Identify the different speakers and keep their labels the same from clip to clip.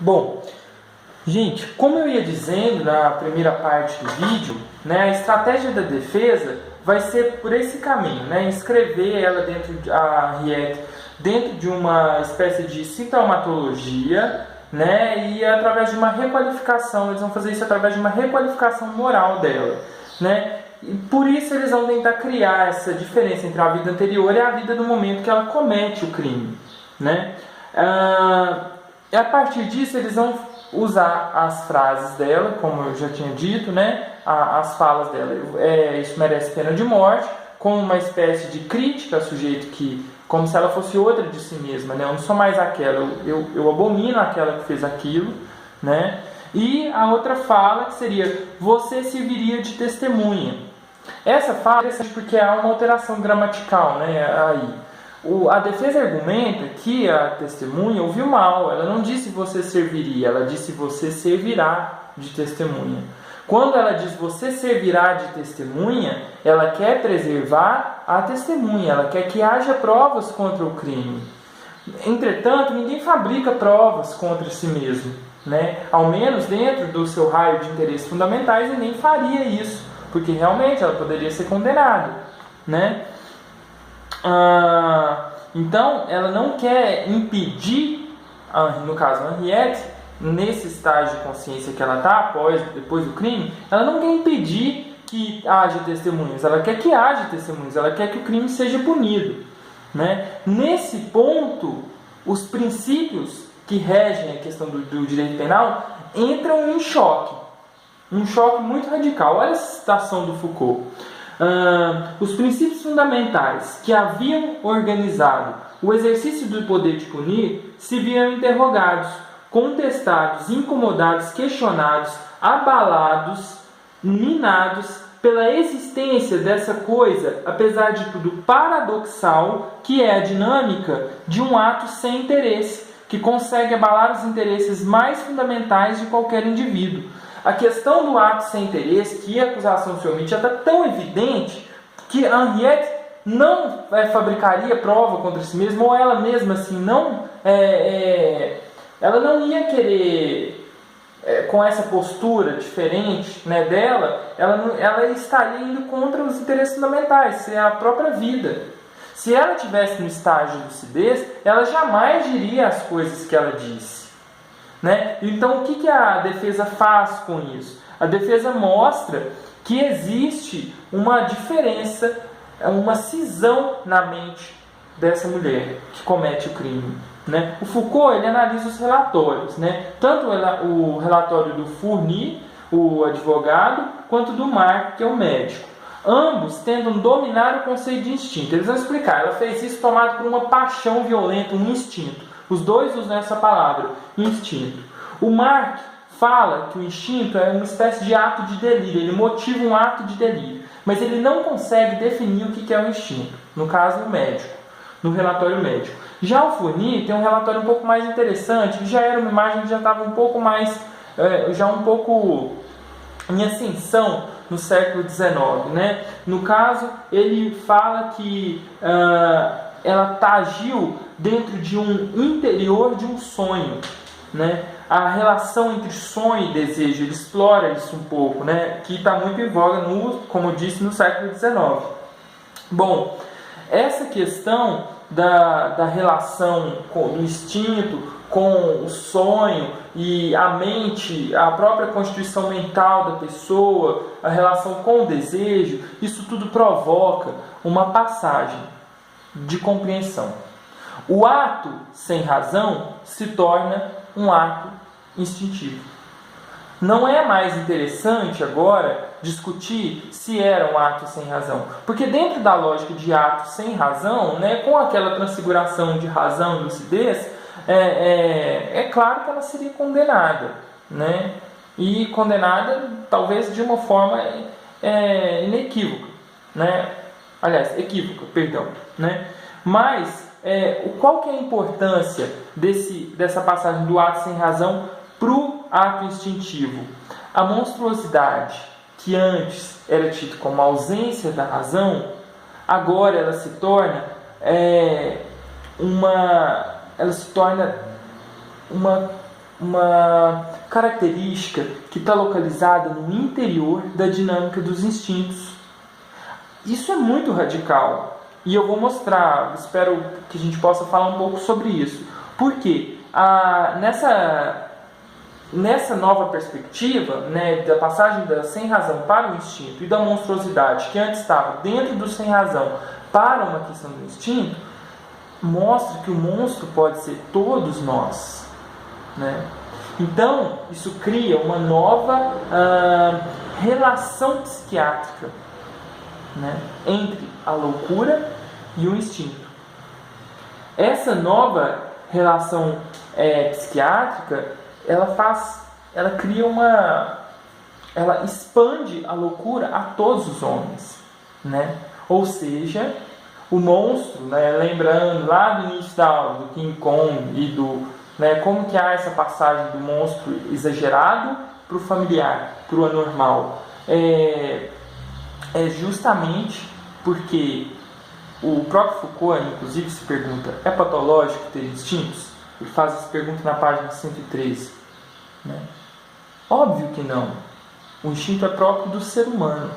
Speaker 1: Bom, gente, como eu ia dizendo na primeira parte do vídeo, né, a estratégia da defesa vai ser por esse caminho, né, inscrever ela dentro de uma espécie de sintomatologia, né, e através de uma requalificação, eles vão fazer isso através de uma requalificação moral dela, né. E por isso eles vão tentar criar essa diferença entre a vida anterior e a vida do momento que ela comete o crime, né. E a partir disso eles vão usar as frases dela, como eu já tinha dito, né, as falas dela, isso merece pena de morte, como uma espécie de crítica ao sujeito que, como se ela fosse outra de si mesma, né, eu não sou mais aquela, eu abomino aquela que fez aquilo, né, e a outra fala que seria, você serviria de testemunha. Essa fala é interessante porque há uma alteração gramatical, né, aí. A defesa argumenta que a testemunha ouviu mal, ela não disse você serviria, ela disse você servirá de testemunha. Quando ela diz você servirá de testemunha, ela quer preservar a testemunha, ela quer que haja provas contra o crime. Entretanto, ninguém fabrica provas contra si mesmo, né? Ao menos dentro do seu raio de interesses fundamentais, ninguém faria isso, porque realmente ela poderia ser condenada, né? Então, ela não quer impedir, no caso a Henriette, nesse estágio de consciência que ela está, depois do crime, ela não quer impedir que haja testemunhas, ela quer que haja testemunhas, ela quer que o crime seja punido, né? Nesse ponto, os princípios que regem a questão do direito penal entram em choque, um choque muito radical. Olha a citação do Foucault. Os princípios fundamentais que haviam organizado o exercício do poder de punir se viram interrogados, contestados, incomodados, questionados, abalados, minados pela existência dessa coisa, apesar de tudo paradoxal, que é a dinâmica de um ato sem interesse, que consegue abalar os interesses mais fundamentais de qualquer indivíduo. A questão do ato sem interesse, que a acusação se omite, está tão evidente que a Henriette não fabricaria prova contra si mesma, ou ela mesma assim, ela não ia querer, com essa postura diferente, né, dela, ela estaria indo contra os interesses fundamentais, que é a própria vida. Se ela estivesse no estágio de lucidez, ela jamais diria as coisas que ela disse. Né? Então, o que a defesa faz com isso? A defesa mostra que existe uma diferença, uma cisão na mente dessa mulher que comete o crime. Né? O Foucault ele analisa os relatórios, né? Tanto o relatório do Fournier, o advogado, quanto do Marc, que é o médico. Ambos tentam dominar o conceito de instinto. Eles vão explicar, ela fez isso tomado por uma paixão violenta, um instinto. Os dois usam essa palavra, instinto. O Marc fala que o instinto é uma espécie de ato de delírio, ele motiva um ato de delírio, mas ele não consegue definir o que é o instinto, no caso o médico, no relatório médico. Já o Fournier tem um relatório um pouco mais interessante, que já era uma imagem que já estava um pouco mais, já um pouco em ascensão no século XIX. Né? No caso, ele fala que ela agiu dentro de um interior de um sonho, né? A relação entre sonho e desejo, ele explora isso um pouco, né? Que está muito em voga, como eu disse, no século XIX. Bom, essa questão da relação do instinto com o sonho e a mente, a própria constituição mental da pessoa, a relação com o desejo, isso tudo provoca uma passagem de compreensão. O ato sem razão se torna um ato instintivo. Não é mais interessante agora discutir se era um ato sem razão, porque dentro da lógica de ato sem razão, né, com aquela transfiguração de razão e lucidez, é claro que ela seria condenada, né, e condenada talvez de uma forma inequívoca, né, aliás, equívoca, perdão, né, mas qual que é a importância dessa passagem do ato sem razão para o ato instintivo? A monstruosidade, que antes era tida como ausência da razão, agora ela se torna uma característica que está localizada no interior da dinâmica dos instintos. Isso é muito radical e eu vou mostrar, espero que a gente possa falar um pouco sobre isso. Por quê? Nessa nova perspectiva, né, da passagem da sem-razão para o instinto e da monstruosidade, que antes estava dentro do sem-razão para uma questão do instinto, mostra que o monstro pode ser todos nós, né? Então, isso cria uma nova relação psiquiátrica, né, entre a loucura e o instinto. Essa nova relação psiquiátrica, ela cria ela expande a loucura a todos os homens, né? Ou seja, o monstro, né, lembrando lá do início da aula do King Kong e como que há essa passagem do monstro exagerado para o familiar, para o anormal, é justamente porque o próprio Foucault, inclusive, se pergunta: é patológico ter instintos? Ele faz essa pergunta na página 113. Né? Óbvio que não. O instinto é próprio do ser humano.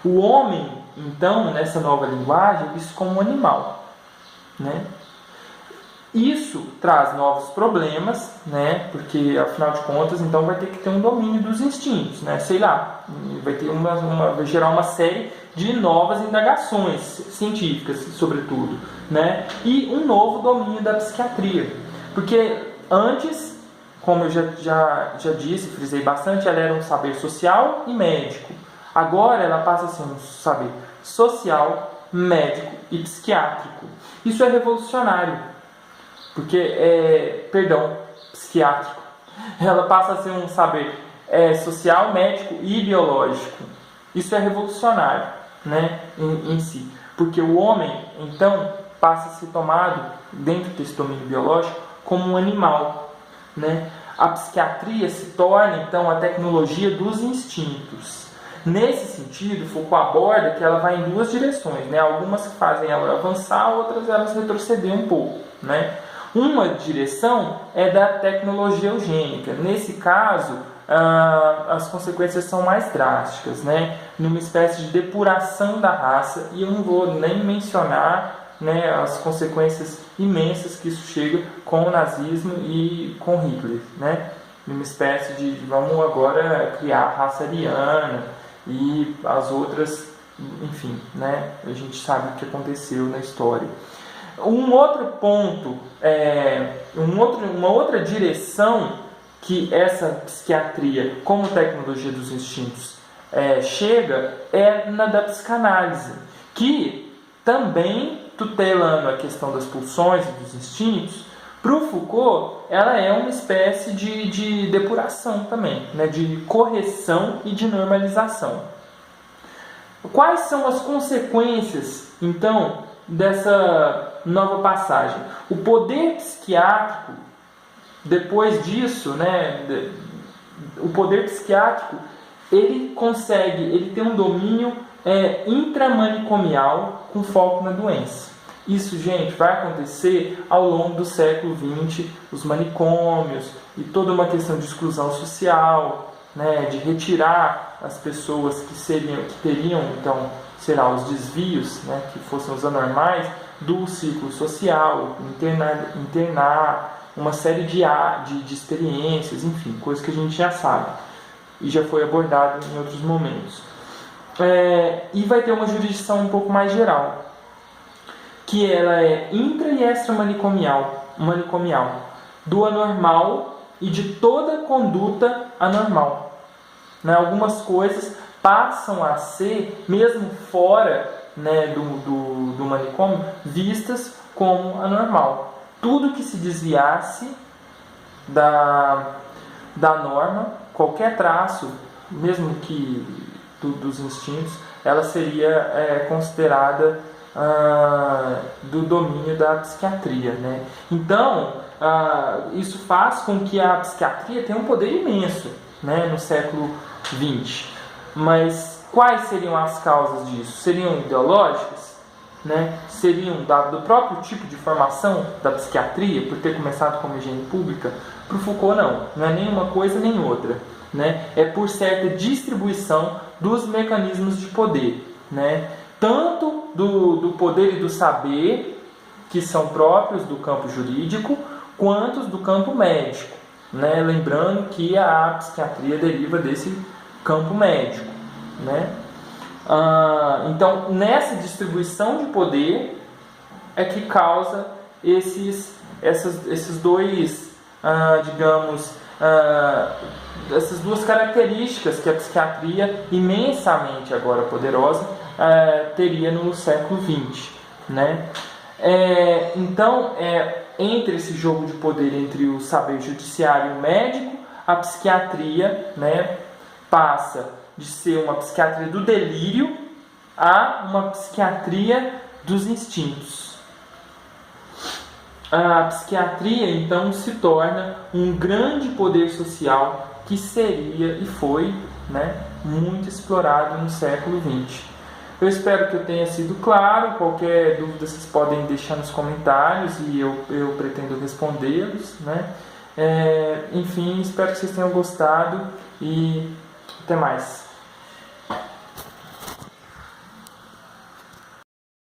Speaker 1: O homem, então, nessa nova linguagem, é visto como um animal. Né? Isso traz novos problemas, né? Porque, afinal de contas, então vai ter que ter um domínio dos instintos, né? Sei lá, vai ter vai gerar uma série de novas indagações científicas, sobretudo, né? E um novo domínio da psiquiatria. Porque antes, como eu já disse, frisei bastante, ela era um saber social e médico. Agora ela passa a ser um saber social, médico e psiquiátrico. Isso é revolucionário. Porque, psiquiátrico. Ela passa a ser um saber social, médico e biológico. Isso é revolucionário, né, em si. Porque o homem, então, passa a ser tomado, dentro desse domínio biológico, como um animal. Né? A psiquiatria se torna, então, a tecnologia dos instintos. Nesse sentido, Foucault aborda que ela vai em duas direções. Né? Algumas que fazem ela avançar, outras elas retroceder um pouco. Né? Uma direção é da tecnologia eugênica. Nesse caso, as consequências são mais drásticas, né? Numa espécie de depuração da raça, e eu não vou nem mencionar, né, as consequências imensas que isso chega com o nazismo e com Hitler, né? Numa espécie de vamos agora criar a raça ariana e as outras, enfim, né? A gente sabe o que aconteceu na história. Um outro ponto, uma outra direção que essa psiquiatria, como tecnologia dos instintos, chega é na da psicanálise, que também, tutelando a questão das pulsões e dos instintos, para o Foucault, ela é uma espécie de depuração também, né, de correção e de normalização. Quais são as consequências, então, dessa nova passagem? O poder psiquiátrico, depois disso, né, o poder psiquiátrico, ele tem um domínio intramanicomial com foco na doença. Isso, gente, vai acontecer ao longo do século XX, os manicômios e toda uma questão de exclusão social, né, de retirar as pessoas que teriam, então, os desvios, né, que fossem os anormais, do ciclo social, internar uma série de experiências, enfim, coisas que a gente já sabe e já foi abordado em outros momentos. E vai ter uma jurisdição um pouco mais geral, que ela é intra e extramanicomial, do anormal e de toda conduta anormal. Né? Algumas coisas passam a ser, mesmo fora, né, do manicômio, vistas como anormal. Tudo que se desviasse da norma, qualquer traço, mesmo que dos instintos, ela seria considerada do domínio da psiquiatria. Né? Então, isso faz com que a psiquiatria tenha um poder imenso, né, no século XX. Mas quais seriam as causas disso? Seriam ideológicas? Né? Seriam do próprio tipo de formação da psiquiatria, por ter começado como higiene pública? Para o Foucault não é nem uma coisa nem outra, né? É por certa distribuição dos mecanismos de poder, né? Tanto do poder e do saber, que são próprios do campo jurídico, quanto do campo médico, né? Lembrando que a psiquiatria deriva desse campo médico, né? Então, nessa distribuição de poder é que causa esses dois, essas duas características que a psiquiatria, imensamente agora poderosa, teria no século XX, né? Então, entre esse jogo de poder entre o saber judiciário e o médico, a psiquiatria, né, passa de ser uma psiquiatria do delírio a uma psiquiatria dos instintos. A psiquiatria, então, se torna um grande poder social que seria e foi, né, muito explorado no século XX. Eu espero que eu tenha sido claro. Qualquer dúvida vocês podem deixar nos comentários e eu pretendo respondê-los, né? Enfim, espero que vocês tenham gostado e até mais.